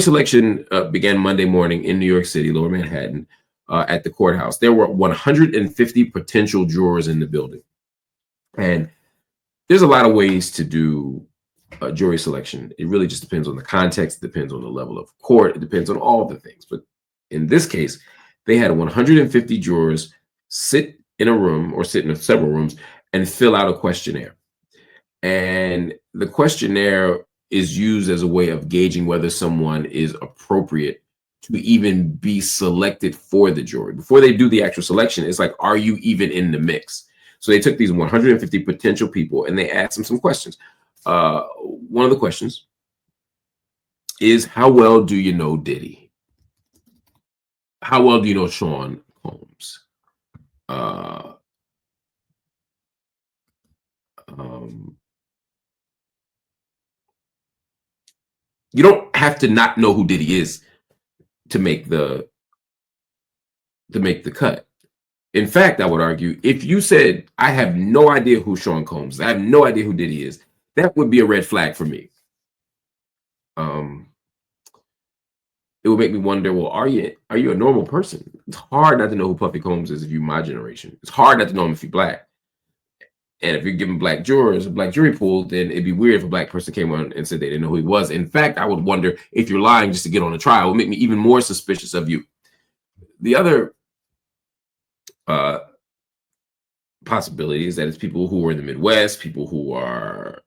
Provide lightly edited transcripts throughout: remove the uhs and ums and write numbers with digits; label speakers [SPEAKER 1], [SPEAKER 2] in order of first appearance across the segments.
[SPEAKER 1] Selection began Monday morning in New York City, Lower Manhattan, at the courthouse. There were 150 potential jurors in the building. And there's a lot of ways to do jury selection. It really just depends on the context, depends on the level of court, it depends on all the things. But in this case, they had 150 jurors sit in a room or sit in several rooms and fill out a questionnaire. And the questionnaire is used as a way of gauging whether someone is appropriate to even be selected for the jury. Before they do the actual selection, it's like, are you even in the mix? So they took these 150 potential people and they asked them some questions. One of the questions is, how well do you know Diddy? How well do you know Sean Combs? You don't have to not know who Diddy is to make the cut. In fact, I would argue, if you said, I have no idea who Sean Combs is, I have no idea who Diddy is, that would be a red flag for me. It would make me wonder, well, are you a normal person? It's hard not to know who Puffy Combs is if you're my generation. It's hard not to know him if you're black. And if you're giving black jurors a black jury pool, then it'd be weird if a black person came on and said they didn't know who he was. In fact, I would wonder if you're lying just to get on a trial. It would make me even more suspicious of you. The other possibility is that it's people who are in the Midwest, people who are,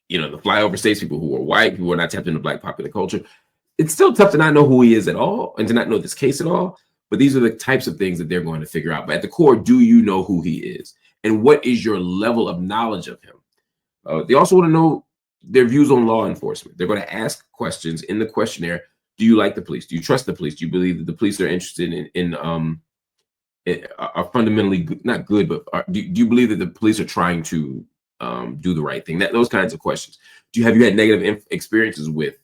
[SPEAKER 1] the flyover states, people who are white, who are not tapped into black popular culture. It's still tough to not know who he is at all and to not know this case at all. But these are the types of things that they're going to figure out. But at the core, do you know who he is? And what is your level of knowledge of him? They also want to know their views on law enforcement. They're going to ask questions in the questionnaire. Do you like the police? Do you trust the police? Do you believe that the police are interested in are fundamentally not good, but do you believe that the police are trying to do the right thing? Those kinds of questions. Have you had negative experiences with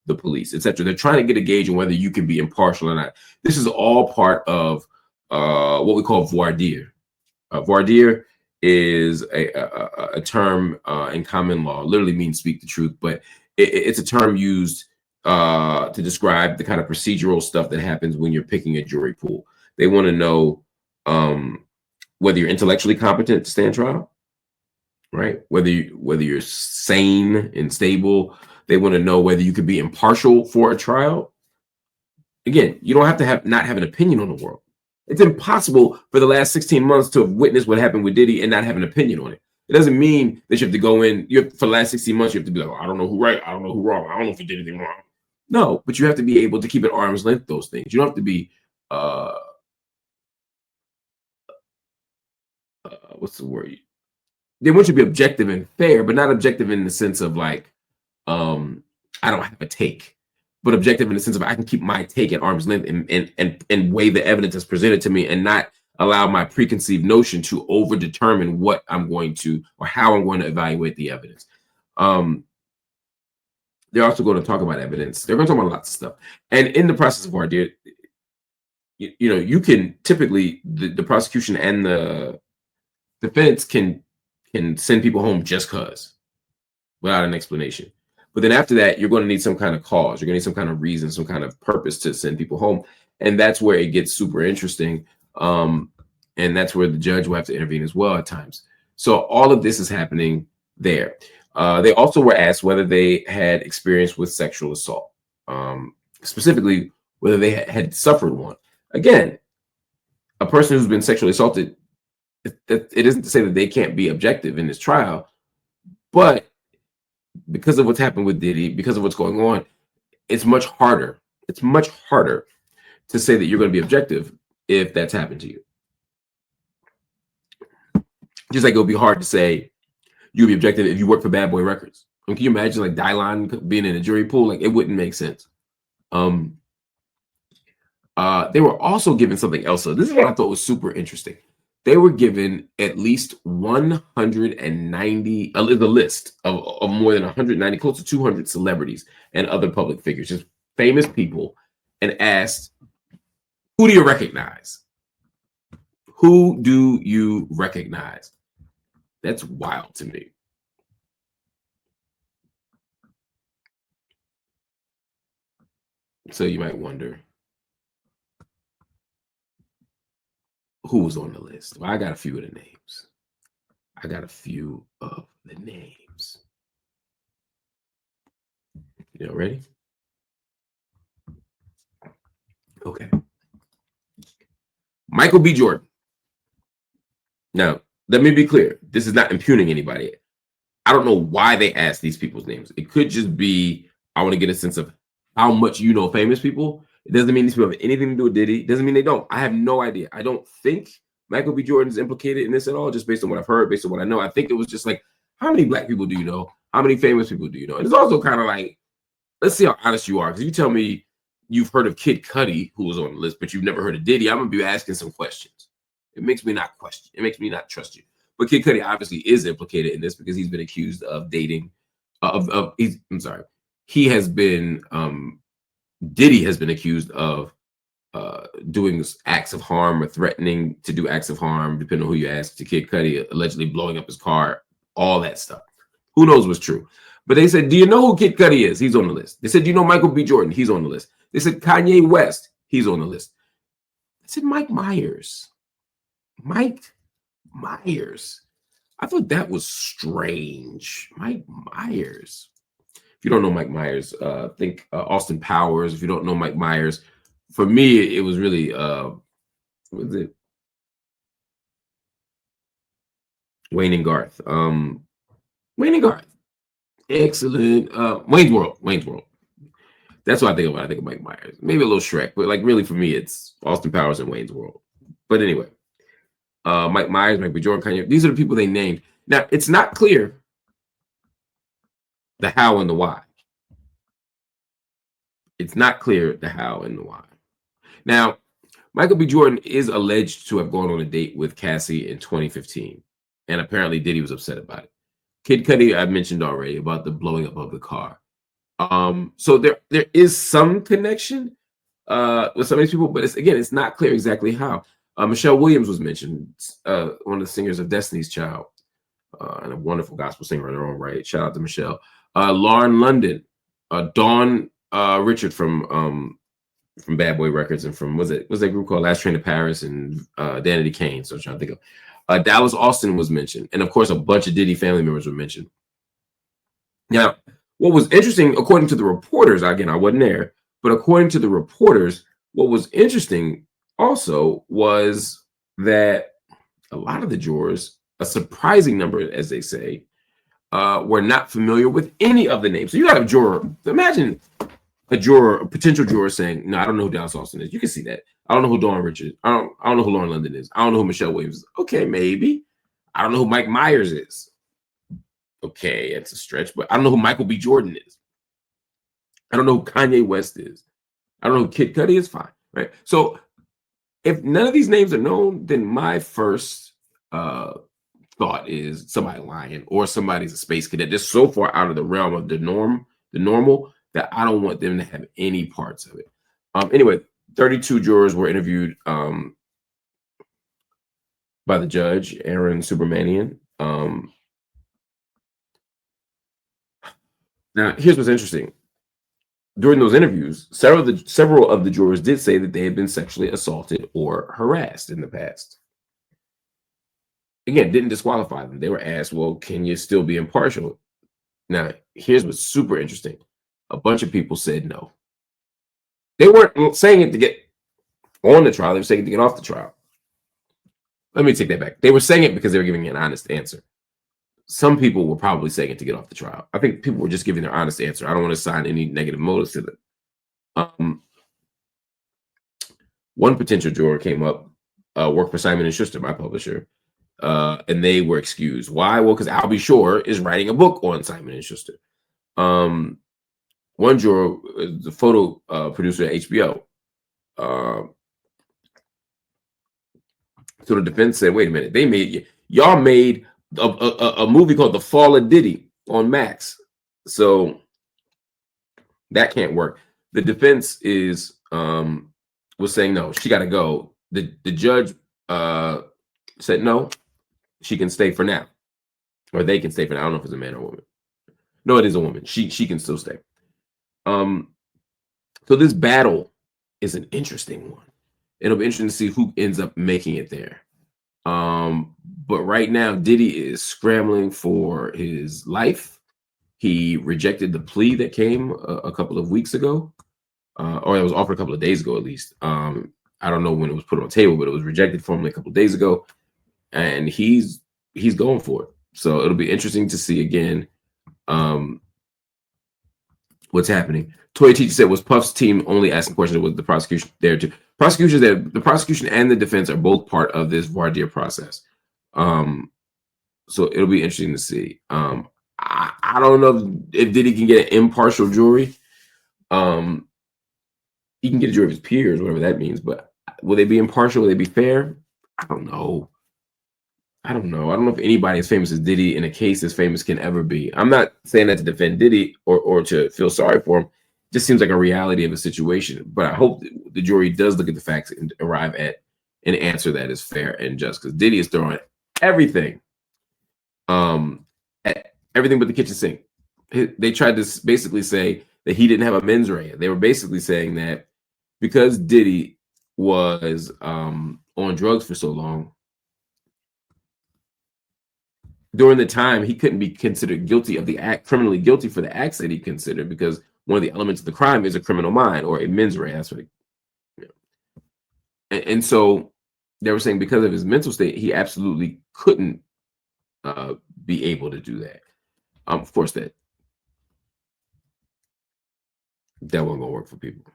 [SPEAKER 1] the police, etc.? They're trying to get a gauge on whether you can be impartial or not. This is all part of what we call voir dire. Voir dire is a term in common law. Literally means speak the truth, but it's a term used to describe the kind of procedural stuff that happens when you're picking a jury pool. They want to know whether you're intellectually competent to stand trial, right? Whether you're sane and stable. They want to know whether you could be impartial for a trial. Again, you don't have to not have an opinion on the world. It's impossible for the last 16 months to have witnessed what happened with Diddy and not have an opinion on it. It doesn't mean that you have to go in. For the last 16 months, you have to be like, I don't know who right, I don't know who wrong, I don't know if he did anything wrong. No, but you have to be able to keep at arm's length those things. You don't have to be what's the word? They want you to be objective and fair, but not objective in the sense of like, I don't have a take, but objective in the sense of I can keep my take at arm's length and weigh the evidence that's presented to me and not allow my preconceived notion to over determine what I'm going to or how I'm going to evaluate the evidence. They're also going to talk about evidence. They're going to talk about lots of stuff. And in the process of voir dire, you can typically, the prosecution and the defense can send people home just because, without an explanation. But then after that, you're going to need some kind of cause. You're going to need some kind of reason, some kind of purpose to send people home. And that's where it gets super interesting. And that's where the judge will have to intervene as well at times. So all of this is happening there. They also were asked whether they had experience with sexual assault, specifically whether they had suffered one. Again, a person who's been sexually assaulted, it isn't to say that they can't be objective in this trial, but because of what's happened with Diddy, because of what's going on, it's much harder. It's much harder to say that you're going to be objective if that's happened to you. Just like it would be hard to say you'll be objective if you work for Bad Boy Records. Can you imagine like Dylon being in a jury pool? Like it wouldn't make sense. They were also given something else. So this is what I thought was super interesting. They were given at least 190, the list of more than 190, close to 200 celebrities and other public figures, just famous people, and asked, who do you recognize? Who do you recognize? That's wild to me. So you might wonder who was on the list. Well, I got a few of the names. I got a few of the names. You know, ready? Okay. Michael B. Jordan. Now, let me be clear. This is not impugning anybody. I don't know why they asked these people's names. It could just be, I want to get a sense of how much you know famous people. It doesn't mean these people have anything to do with Diddy. It doesn't mean they don't. I have no idea. I don't think Michael B. Jordan is implicated in this at all, just based on what I've heard, based on what I know. I think it was just like, how many black people do you know? How many famous people do you know? And it's also kind of like, let's see how honest you are. Because you tell me you've heard of Kid Cudi, who was on the list, but you've never heard of Diddy, I'm going to be asking some questions. It makes me not question. It makes me not trust you. But Kid Cudi obviously is implicated in this because he's been accused of dating. I'm sorry. He has been. Diddy has been accused of doing acts of harm or threatening to do acts of harm, depending on who you ask. To Kid Cudi, allegedly blowing up his car, all that stuff. Who knows what's true? But they said, "Do you know who Kid Cudi is?" He's on the list. They said, "Do you know Michael B. Jordan?" He's on the list. They said, "Kanye West." He's on the list. I said, "Mike Myers." Mike Myers. I thought that was strange. Mike Myers. If you don't know Mike Myers, think Austin Powers. If you don't know Mike Myers, for me, it was really, what was it? Wayne and Garth. Wayne and Garth. Excellent. Wayne's World. Wayne's World. That's what I think of when I think of Mike Myers. Maybe a little Shrek, but like really for me, it's Austin Powers and Wayne's World. But anyway. Mike Myers, Michael B. Jordan, Kanye. These are the people they named. Now, it's not clear the how and the why. It's not clear the how and the why. Now, Michael B. Jordan is alleged to have gone on a date with Cassie in 2015, and apparently Diddy was upset about it. Kid Cudi, I mentioned already about the blowing up of the car. So there is some connection with some of these people, but it's not clear exactly how. Michelle Williams was mentioned, one of the singers of Destiny's Child, and a wonderful gospel singer in her own right. Shout out to Michelle. Lauren London, Dawn Richard from Bad Boy Records, and from what's that group called Last Train to Paris, and Danity Kane. So I'm trying to think of. Dallas Austin was mentioned, and of course a bunch of Diddy family members were mentioned. Now, what was interesting, according to the reporters, again, I wasn't there, but according to the reporters, what was interesting also was that a lot of the jurors, a surprising number, as they say, were not familiar with any of the names. So you got a juror. Imagine a potential juror saying, "No, I don't know who Dallas Austin is." You can see that. I don't know who Dawn Richard. I don't know who Lauren London is. I don't know who Michelle Williams is. Okay, maybe. I don't know who Mike Myers is. Okay, it's a stretch, but I don't know who Michael B. Jordan is. I don't know who Kanye West is. I don't know who Kid Cudi is. Fine, right? So if none of these names are known, then my first thought is somebody lying or somebody's a space cadet. They're so far out of the realm of the normal, that I don't want them to have any parts of it. Anyway, 32 jurors were interviewed by the judge, Aaron Subramanian. Now, here's what's interesting. During those interviews, several of the jurors did say that they had been sexually assaulted or harassed in the past. Again, didn't disqualify them. They were asked, well, can you still be impartial? Now, here's what's super interesting. A bunch of people said no. They weren't saying it to get on the trial. They were saying it to get off the trial. Let me take that back. They were saying it because they were giving an honest answer. Some people were probably saying it to get off the trial. I think people were just giving their honest answer. I don't want to assign any negative motives to them. One potential juror came up, worked for Simon & Schuster, my publisher, and they were excused. Why? Well, because Albie Shore is writing a book on Simon & Schuster. One juror, the photo producer at HBO. So the defense said, wait a minute, y'all made a movie called The Fall of Diddy on Max. So that can't work. The defense was saying no, she got to go. The judge said no, she can stay for now, or they can stay for now. I don't know if it's a man or woman. No, it is a woman. She can still stay. So this battle is an interesting one. It'll be interesting to see who ends up making it there. But right now, Diddy is scrambling for his life. He rejected the plea that came a couple of weeks ago, or it was offered a couple of days ago, at least. I don't know when it was put on the table, but it was rejected formally a couple of days ago, and he's going for it. So it'll be interesting to see again what's happening. Toy Teacher said, was Puff's team only asking questions with the prosecution there too? The prosecution and the defense are both part of this voir dire process. So it'll be interesting to see. I don't know if Diddy can get an impartial jury. He can get a jury of his peers, whatever that means, but will they be impartial? Will they be fair? I don't know. I don't know if anybody as famous as Diddy in a case as famous can ever be. I'm not saying that to defend Diddy or to feel sorry for him. It just seems like a reality of a situation. But I hope the jury does look at the facts and arrive at an answer that is fair and just, because Diddy is throwing everything at everything but the kitchen sink. They tried to basically say that he didn't have a mens rea. They were basically saying that because Diddy was on drugs for so long, during the time he couldn't be considered guilty of the act, criminally guilty for the acts that he considered, because one of the elements of the crime is a criminal mind or a mens rea. That's what and so they were saying because of his mental state, he absolutely couldn't be able to do that. Of course, that wasn't gonna work for people.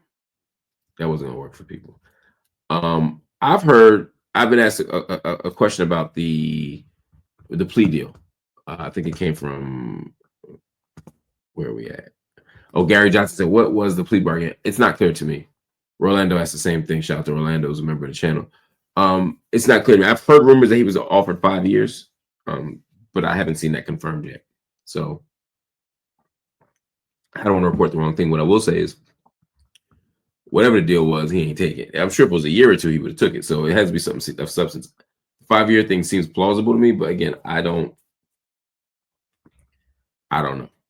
[SPEAKER 1] That wasn't gonna work for people. I've been asked a question about the plea deal. I think it came from, where are we at? Oh, Gary Johnson said, what was the plea bargain? It's not clear to me. Rolando asked the same thing. Shout out to Rolando, who's a member of the channel. It's not clear to me. I've heard rumors that he was offered 5 years, but I haven't seen that confirmed yet. So I don't want to report the wrong thing. What I will say is, whatever the deal was, he ain't taking it. I'm sure if it was a year or two, he would have took it. So it has to be something of substance. 5 year thing seems plausible to me, but again, I don't know.